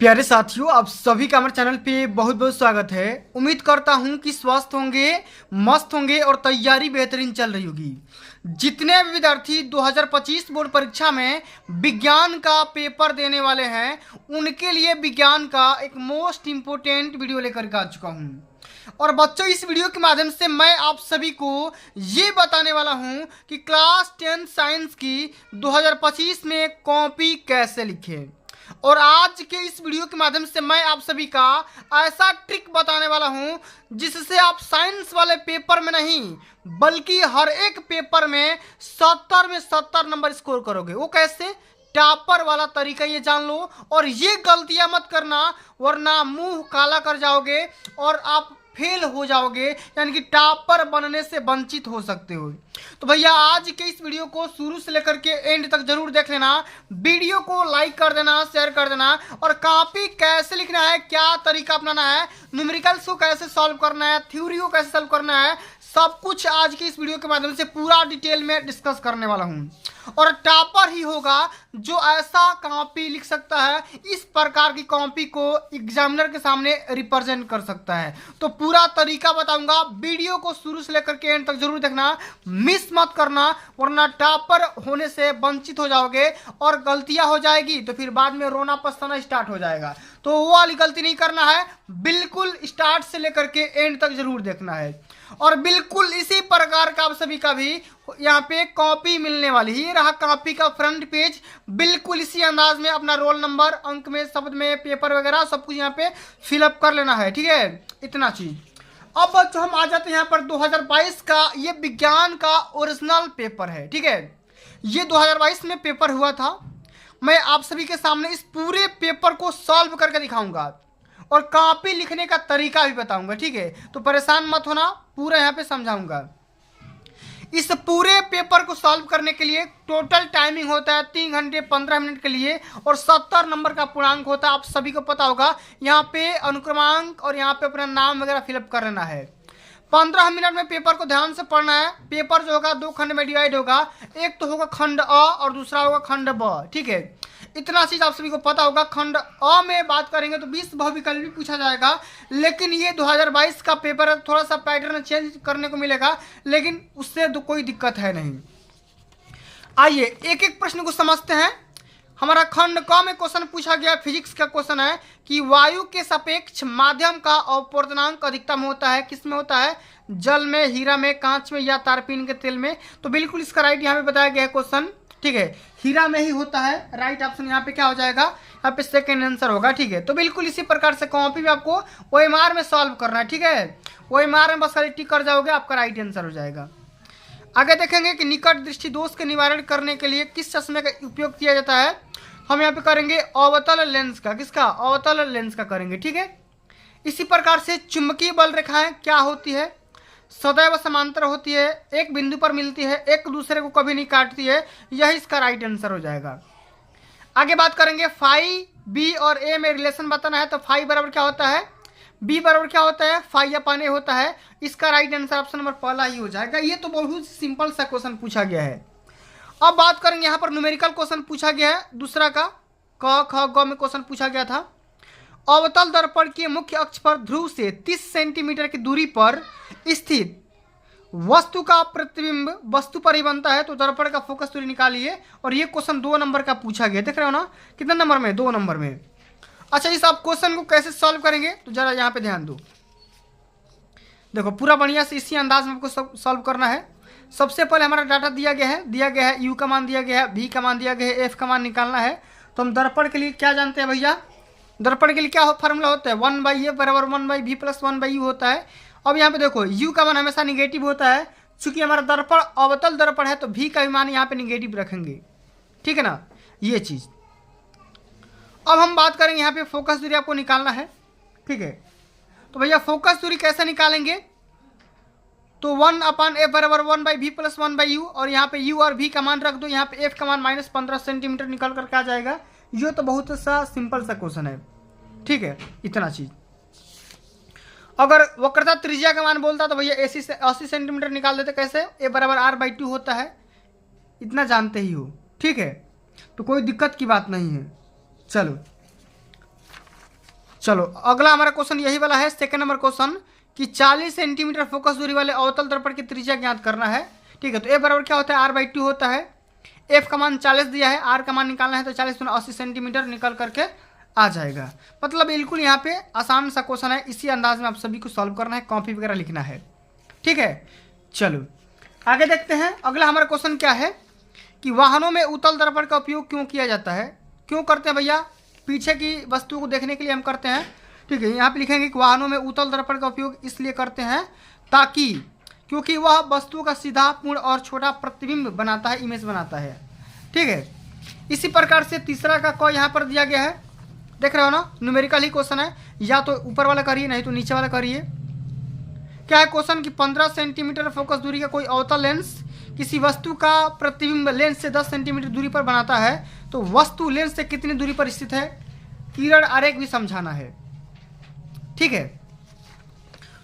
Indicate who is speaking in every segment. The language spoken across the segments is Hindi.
Speaker 1: प्यारे साथियों, आप सभी का हमारे चैनल पे बहुत बहुत स्वागत है। उम्मीद करता हूं कि स्वस्थ होंगे, मस्त होंगे और तैयारी बेहतरीन चल रही होगी। जितने भी विद्यार्थी 2025 बोर्ड परीक्षा में विज्ञान का पेपर देने वाले हैं, उनके लिए विज्ञान का एक मोस्ट इम्पोर्टेंट वीडियो लेकर के आ चुका हूं। और बच्चों, इस वीडियो के माध्यम से मैं आप सभी को ये बताने वाला हूं कि क्लास 10 साइंस की 2025 में कॉपी कैसे लिखें। और आज के इस वीडियो के माध्यम से मैं आप सभी का ऐसा ट्रिक बताने वाला हूं जिससे आप साइंस वाले पेपर में नहीं बल्कि हर एक पेपर में 70 में 70 नंबर स्कोर करोगे। वो कैसे? टॉपर वाला तरीका ये जान लो और ये गलतियां मत करना, वरना मुंह काला कर जाओगे और आप फेल हो जाओगे, यानी कि टॉपर बनने से वंचित हो सकते हो। तो भैया, आज के इस वीडियो को शुरू से लेकर के एंड तक जरूर देख लेना। वीडियो को लाइक कर देना, शेयर कर देना, और कॉपी कैसे लिखना है, क्या तरीका अपनाना है, न्यूमेरिकल्स को कैसे सॉल्व करना है, थ्योरी को कैसे सॉल्व करना है, सब कुछ आज की इस वीडियो के माध्यम से पूरा डिटेल में डिस्कस करने वाला हूं। और टॉपर ही होगा जो ऐसा कॉपी लिख सकता है, इस प्रकार की कॉपी को एग्जामिनर के सामने रिप्रेजेंट कर सकता है। तो पूरा तरीका बताऊंगा, वीडियो को शुरू से लेकर के एंड तक जरूर देखना, मिस मत करना, वरना टॉपर होने से वंचित हो जाओगे और गलतियां हो जाएगी तो फिर बाद में रोना पछताना स्टार्ट हो जाएगा। तो वो वाली गलती नहीं करना है, बिल्कुल स्टार्ट से लेकर के एंड तक जरूर देखना है। और बिल्कुल इसी प्रकार का आप सभी का भी यहाँ पे कॉपी मिलने वाली है। ये रहा कॉपी का फ्रंट पेज, बिल्कुल इसी अंदाज में अपना रोल नंबर, अंक में, शब्द में, पेपर वगैरह सब कुछ यहाँ पे फिलअप कर लेना है। ठीक है, इतना चीज। अब बच्चों, हम आ जाते हैं यहाँ पर 2022 का ये विज्ञान का ओरिजिनल पेपर है। ठीक है, ये 2022 में पेपर हुआ था। मैं आप सभी के सामने इस पूरे पेपर को सॉल्व करके दिखाऊंगा और कॉपी लिखने का तरीका भी बताऊंगा। ठीक है, तो परेशान मत होना, पूरा यहाँ पे समझाऊंगा। इस पूरे पेपर को सॉल्व करने के लिए टोटल टाइमिंग होता है 3 घंटे 15 मिनट के लिए, और 70 नंबर का पूर्णांक होता है। आप सभी को पता होगा, यहाँ पे अनुक्रमांक और यहाँ पे अपना नाम वगैरह फिलअप कर लेना है। 15 मिनट में पेपर को ध्यान से पढ़ना है। पेपर जो होगा 2 खंड में डिवाइड होगा, एक तो होगा खंड अ और दूसरा होगा खंड ब। ठीक है, इतना चीज आप सभी को पता होगा। खंड अ में बात करेंगे तो 20 बहुविकल्प भी पूछा जाएगा, लेकिन ये 2022 का पेपर है, थोड़ा सा पैटर्न चेंज करने को मिलेगा, लेकिन उससे तो कोई दिक्कत है नहीं। आइए एक एक प्रश्न को समझते हैं। हमारा खंड क में क्वेश्चन पूछा गया, फिजिक्स का क्वेश्चन है कि वायु के सापेक्ष माध्यम का अवपोर्तनांक अधिकतम होता है, किस में होता है? जल में, हीरा में, कांच में या तारपीन के तेल में। तो बिल्कुल इसका राइट यहाँ पे बताया गया है क्वेश्चन। ठीक है, हीरा में ही होता है। राइट ऑप्शन यहाँ पे क्या हो जाएगा? यहाँ पे सेकेंड आंसर होगा। ठीक है, तो बिल्कुल इसी प्रकार से कॉपी भी आपको OMR में सॉल्व करना है। ठीक है, OMR में बस खाली टिक कर जाओगे, आपका राइट आंसर हो जाएगा। आगे देखेंगे कि निकट दृष्टि दोष के निवारण करने के लिए किस चश्मे का उपयोग किया जाता है। हम यहाँ पे करेंगे अवतल लेंस का। किसका? अवतल लेंस का करेंगे। ठीक है, इसी प्रकार से चुंबकीय बल रेखाएं क्या होती है? सदैव समांतर होती है, एक बिंदु पर मिलती है, एक दूसरे को कभी नहीं काटती है। यही इसका राइट आंसर हो जाएगा। आगे बात करेंगे फाई बी और ए में रिलेशन बताना है। तो फाई बराबर क्या होता है? बी बराबर क्या होता है? फाई अपन ए होता है। इसका राइट आंसर ऑप्शन नंबर पहला ही हो जाएगा। ये तो बहुत सिंपल सा क्वेश्चन पूछा गया है। अब बात करेंगे, यहाँ पर न्यूमेरिकल क्वेश्चन पूछा गया है दूसरा का, क ख ग में क्वेश्चन पूछा गया था। अवतल दर्पण के मुख्य अक्ष पर ध्रुव से 30 सेंटीमीटर की दूरी पर स्थित वस्तु का प्रतिबिंब वस्तु पर ही बनता है। तो दर्पण का फोकस दूरी निकालिए। और ये क्वेश्चन 2 नंबर का पूछा गया, देख रहे हो ना? कितने नंबर में? 2 नंबर में। अच्छा, इस आप क्वेश्चन को कैसे सॉल्व करेंगे तो जरा यहाँ पे ध्यान दो। देखो, पूरा बढ़िया से इसी अंदाज में आपको सॉल्व करना है। सबसे पहले हमारा डाटा दिया गया है यू का मान दिया गया है, भी का मान दिया गया है, एफ का मान निकालना है। तो हम दर्पण के लिए क्या जानते हैं भैया? दर्पण के लिए क्या फार्मूला होता है? 1/a बराबर 1/v प्लस 1/u होता है। अब यहाँ पे देखो, u का मान हमेशा निगेटिव होता है। चूंकि हमारा दर्पण अवतल दर्पण है तो v का भी मान यहाँ पे निगेटिव रखेंगे। ठीक है ना, ये चीज। अब हम बात करेंगे, यहाँ पे फोकस दूरी आपको निकालना है। ठीक है, तो भैया फोकस दूरी कैसे निकालेंगे? तो 1/f बराबर 1/v प्लस 1/u, और यहाँ पे u और v का मान रख दो। यहाँ पे f का मान -15 सेंटीमीटर निकल करके आ जाएगा। ये तो बहुत सा सिंपल सा क्वेश्चन है। ठीक है, इतना चीज। अगर वक्रता त्रिज्या का मान बोलता तो भैया 80 सेंटीमीटर निकाल देते। कैसे? a बराबर r/2 होता है, इतना जानते ही हो। ठीक है, तो कोई दिक्कत की बात नहीं है। चलो चलो अगला हमारा क्वेश्चन यही वाला है, सेकंड नंबर क्वेश्चन कि 40 सेंटीमीटर फोकस दूरी वाले अवतल दर्पण की त्रिज्या ज्ञात करना है। ठीक है, तो ए बराबर क्या होता है, r/2 होता है। एफ का मान 40 दिया है, आर का मान निकालना है तो 40 × 80 सेंटीमीटर निकल करके आ जाएगा। मतलब बिल्कुल यहाँ पे आसान सा क्वेश्चन है, इसी अंदाज में आप सभी को सॉल्व करना है, कॉपी वगैरह लिखना है। ठीक है, चलो आगे देखते हैं। अगला हमारा क्वेश्चन क्या है कि वाहनों में उत्तल दर्पण का उपयोग क्यों किया जाता है। क्यों करते हैं भैया, पीछे की वस्तु को देखने के लिए हम करते हैं। ठीक है, यहाँ पे लिखेंगे कि वाहनों में उत्तल दर्पण का उपयोग इसलिए करते हैं ताकि, क्योंकि वह वस्तु का सीधा, पूर्ण और छोटा प्रतिबिंब बनाता है, इमेज बनाता है। ठीक है, इसी प्रकार से तीसरा का क यहाँ पर दिया गया है, देख रहे हो ना, न्यूमेरिकल ही क्वेश्चन है, या तो ऊपर वाला करिए नहीं तो नीचे वाला करिए। क्या है क्वेश्चन कि 15 सेंटीमीटर फोकस दूरी का कोई अवतल लेंस किसी वस्तु का प्रतिबिंब लेंस से 10 सेंटीमीटर दूरी पर बनाता है, तो वस्तु लेंस से कितनी दूरी पर स्थित है, किरण आरेख भी समझाना है। ठीक है,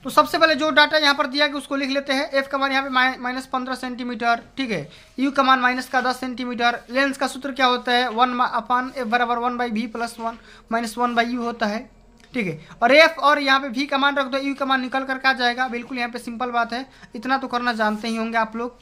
Speaker 1: तो सबसे पहले जो डाटा यहाँ पर दिया गया उसको लिख लेते हैं। एफ का मान यहाँ पे -15 सेंटीमीटर। ठीक है, यू का मान -10 सेंटीमीटर। लेंस का सूत्र क्या होता है, 1/f बराबर 1/v + 1 - 1/u होता है। ठीक है, और एफ और यहाँ पे v का मान रख दो, यू का मान निकल करके आ जाएगा। बिल्कुल यहाँ पे सिंपल बात है, इतना तो करना जानते ही होंगे आप लोग।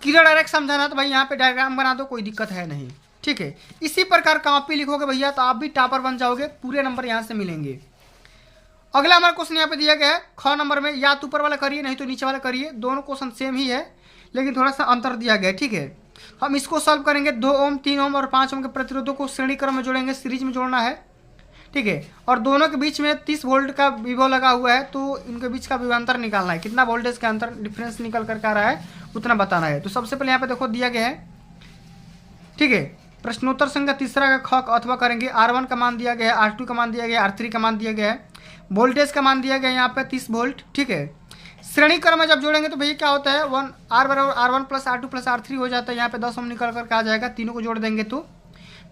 Speaker 1: किरण आरेख समझाना तो भाई यहाँ पे डायग्राम बना दो, कोई दिक्कत है नहीं। ठीक है, इसी प्रकार कॉपी लिखोगे भैया तो आप भी टॉपर बन जाओगे, पूरे नंबर यहाँ से मिलेंगे। अगला हमारा क्वेश्चन यहाँ पे दिया गया है ख नंबर में, या तो ऊपर वाला करिए नहीं तो नीचे वाला करिए, दोनों क्वेश्चन सेम ही है लेकिन थोड़ा सा अंतर दिया गया है। ठीक है, हम इसको सॉल्व करेंगे। 2 ओम, 3 ओम और 5 ओम के प्रतिरोधों को श्रेणी क्रम में जोड़ेंगे, सीरीज में जोड़ना है। ठीक है, और दोनों के बीच में 30 वोल्ट का विभव लगा हुआ है, तो इनके बीच का विभवांतर निकालना है, कितना वोल्टेज का अंतर डिफरेंस निकल करके आ रहा है उतना बताना है। तो सबसे पहले यहाँ पे देखो दिया गया है। ठीक है, प्रश्नोत्तर संख्या तीसरा का ख अथवा करेंगे। R1 का मान दिया गया है, R2 का मान दिया गया है, R3 का मान दिया गया है, वोल्टेज का मान दिया गया है यहाँ पे 30 वोल्ट। ठीक है, श्रेणी क्रम में जब जोड़ेंगे तो भैया क्या होता है, R बराबर R1 + R2 + R3 हो जाता है। यहाँ पे 10 ओम निकल करके आ जाएगा, तीनों को जोड़ देंगे तो।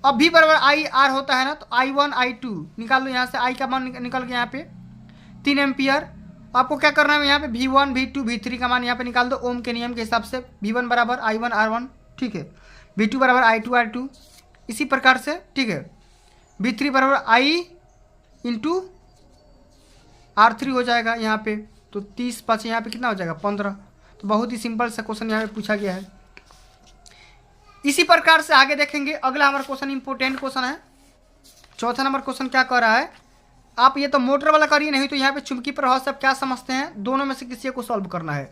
Speaker 1: अब V बराबर IR होता है ना, तो I1 I2 निकाल लो यहाँ से, I का मान निकल गया यहाँ पे 3 एम्पियर। आपको क्या करना है, यहाँ पे V1 V2 V3 का मान यहाँ पे निकाल दो ओम के नियम के हिसाब से। V1 बराबर I1 R1, ठीक है, V2 बराबर I2 R2, इसी प्रकार से। ठीक है, V3 बराबर I × R3 हो जाएगा यहाँ पे, तो 30 × 5 यहाँ पे कितना हो जाएगा 15। तो बहुत ही सिंपल सा क्वेश्चन यहाँ पे पूछा गया है। इसी प्रकार से आगे देखेंगे। अगला हमारा क्वेश्चन इंपॉर्टेंट क्वेश्चन है। चौथा नंबर क्वेश्चन क्या कह रहा है, आप ये तो मोटर वाला करिए नहीं तो यहाँ पे चुंबकीय प्रभाव से आप क्या समझते हैं, दोनों में से किसी को सॉल्व करना है।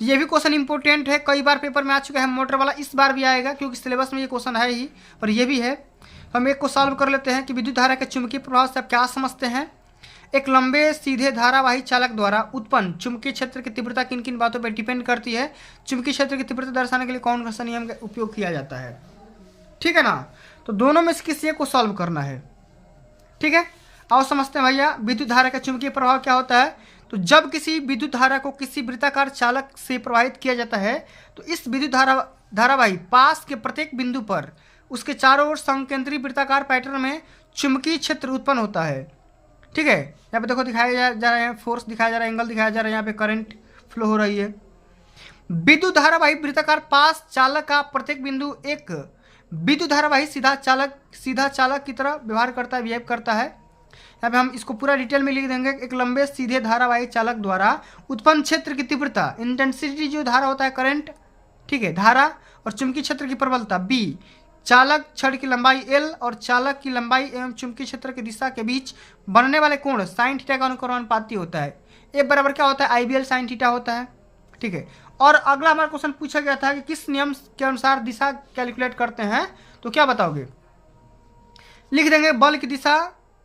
Speaker 1: तो ये भी क्वेश्चन इंपॉर्टेंट है, कई बार पेपर में आ चुका है मोटर वाला, इस बार भी आएगा क्योंकि सिलेबस में ये क्वेश्चन है ही, और ये भी है। हम एक को सॉल्व कर लेते हैं कि विद्युत धारा के चुंबकीय प्रभाव से आप क्या समझते हैं। एक लंबे सीधे धारावाही चालक द्वारा उत्पन्न चुंबकीय क्षेत्र की तीव्रता किन किन बातों पर डिपेंड करती है, चुंबकीय क्षेत्र की तीव्रता दर्शाने के लिए कौन सा नियम का उपयोग किया जाता है। ठीक है ना, तो दोनों में से किसी एक को सॉल्व करना है। ठीक है, आओ समझते हैं भैया विद्युत धारा का चुंबकीय प्रभाव क्या होता है। तो जब किसी विद्युत धारा को किसी वृत्ताकार चालक से प्रवाहित किया जाता है तो इस विद्युत धारावाही पास के प्रत्येक बिंदु पर उसके चारों ओर संकेंद्री वृत्ताकार पैटर्न में चुंबकीय क्षेत्र उत्पन्न होता है। ठीक है, यहाँ पे देखो दिखाया जा रहा है, फोर्स दिखाया जा रहा है, एंगल दिखाया जा रहा है, यहाँ पे करंट फ्लो हो रही है। विद्युत धारावाही वृत्ताकार पास चालक का प्रत्येक बिंदु एक विद्युत धारावाही सीधा चालक की तरह व्यवहार करता है, बिहेव करता है। यहाँ पे हम इसको पूरा डिटेल में लिख देंगे। एक लंबे सीधे धारावाही चालक द्वारा उत्पन्न क्षेत्र की तीव्रता, इंटेंसिटी जो धारा होता है करंट, ठीक है, धारा, और चुंबकीय क्षेत्र की प्रबलता बी, चालक छड़ की लंबाई L और चालक की लंबाई एवं चुंबकीय क्षेत्र की दिशा के बीच बनने वाले कोण साइन थीटा का अनुपाती होता है। ए बराबर क्या होता है, IBL साइन थीटा होता है। ठीक है, और अगला हमारा क्वेश्चन पूछा गया था कि किस नियम के अनुसार दिशा कैलकुलेट करते हैं, तो क्या बताओगे, लिख देंगे बल की दिशा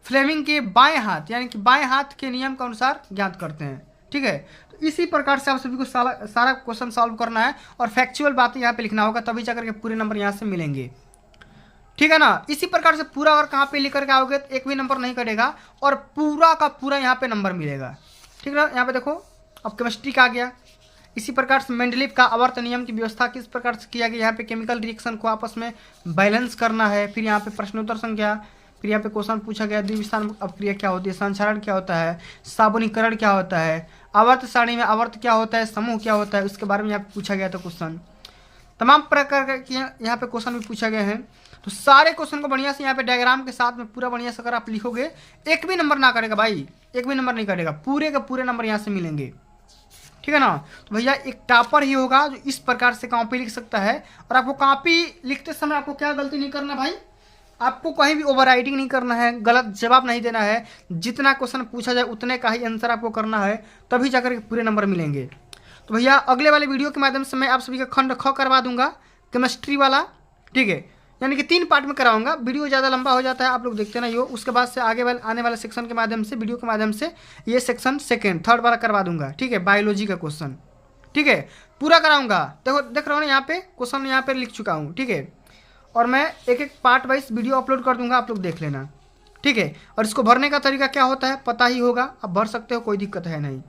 Speaker 1: फ्लेमिंग के बाएं हाथ यानी कि बाएं हाथ के नियम के अनुसार ज्ञात करते हैं। ठीक है, तो इसी प्रकार से आप सभी को सारा क्वेश्चन सॉल्व करना है और फैक्चुअल बातें यहाँ पे लिखना होगा, तभी जाकर के पूरे नंबर यहाँ से मिलेंगे। ठीक है ना, इसी प्रकार से पूरा अगर कहाँ पे लिख करके आओगे तो एक भी नंबर नहीं कटेगा और पूरा का पूरा यहाँ पे नंबर मिलेगा। ठीक है ना, यहाँ पे देखो अब केमिस्ट्री का आ गया। इसी प्रकार से मेंडलीव का आवर्त नियम की व्यवस्था किस प्रकार से किया गया, यहाँ पे केमिकल रिएक्शन को आपस में बैलेंस करना है। फिर यहाँ पे प्रश्नोत्तर संख्या, फिर यहाँ पे क्वेश्चन पूछा गया द्विस्थान अपक्रिया क्या होती है, संचारण क्या होता है, साबुनीकरण क्या होता है, आवर्त सारणी में आवर्त क्या होता है, समूह क्या होता है, उसके बारे में यहाँ पे पूछा गया था क्वेश्चन। तमाम प्रकार के यहाँ पे क्वेश्चन भी पूछा गया है। तो सारे क्वेश्चन को बढ़िया से यहाँ पे डायग्राम के साथ में पूरा बढ़िया से अगर आप लिखोगे, एक भी नंबर ना करेगा भाई, एक भी नंबर नहीं करेगा, पूरे के पूरे नंबर यहाँ से मिलेंगे, ठीक है ना। तो भैया एक टॉपर ही होगा जो इस प्रकार से कॉपी लिख सकता है। और आपको कॉपी लिखते समय आपको क्या गलती नहीं करना भाई, आपको कहीं भी ओवर राइटिंग नहीं करना है, गलत जवाब नहीं देना है, जितना क्वेश्चन पूछा जाए उतने का ही आंसर आपको करना है, तभी जाकर के पूरे नंबर मिलेंगे। तो भैया अगले वाले वीडियो के माध्यम से मैं आप सभी का खंड ख करवा दूंगा, केमिस्ट्री वाला, ठीक है, यानी कि 3 पार्ट में कराऊंगा। वीडियो ज़्यादा लंबा हो जाता है, आप लोग देखते नहीं हो। उसके बाद से आगे वाले आने वाले सेक्शन के माध्यम से, वीडियो के माध्यम से ये सेक्शन सेकेंड थर्ड वाला करवा दूंगा, ठीक है, बायोलॉजी का क्वेश्चन, ठीक है, पूरा कराऊंगा। देखो देख रहा हूँ ना, यहाँ पे क्वेश्चन यहाँ पे लिख चुका हूँ, ठीक है, और मैं एक एक पार्ट वाइज वीडियो अपलोड कर दूंगा, आप लोग देख लेना, ठीक है। और इसको भरने का तरीका क्या होता है पता ही होगा, आप भर सकते हो, कोई दिक्कत है नहीं।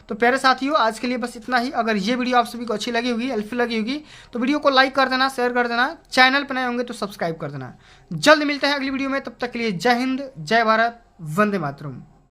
Speaker 1: तो प्यारे साथियों, आज के लिए बस इतना ही। अगर ये वीडियो आप सभी को अच्छी लगी होगी, हेल्पफुल लगी होगी, तो वीडियो को लाइक कर देना, शेयर कर देना, चैनल पर नए होंगे तो सब्सक्राइब कर देना। जल्द मिलते हैं अगली वीडियो में, तब तक के लिए जय हिंद, जय भारत, वंदे मातरम।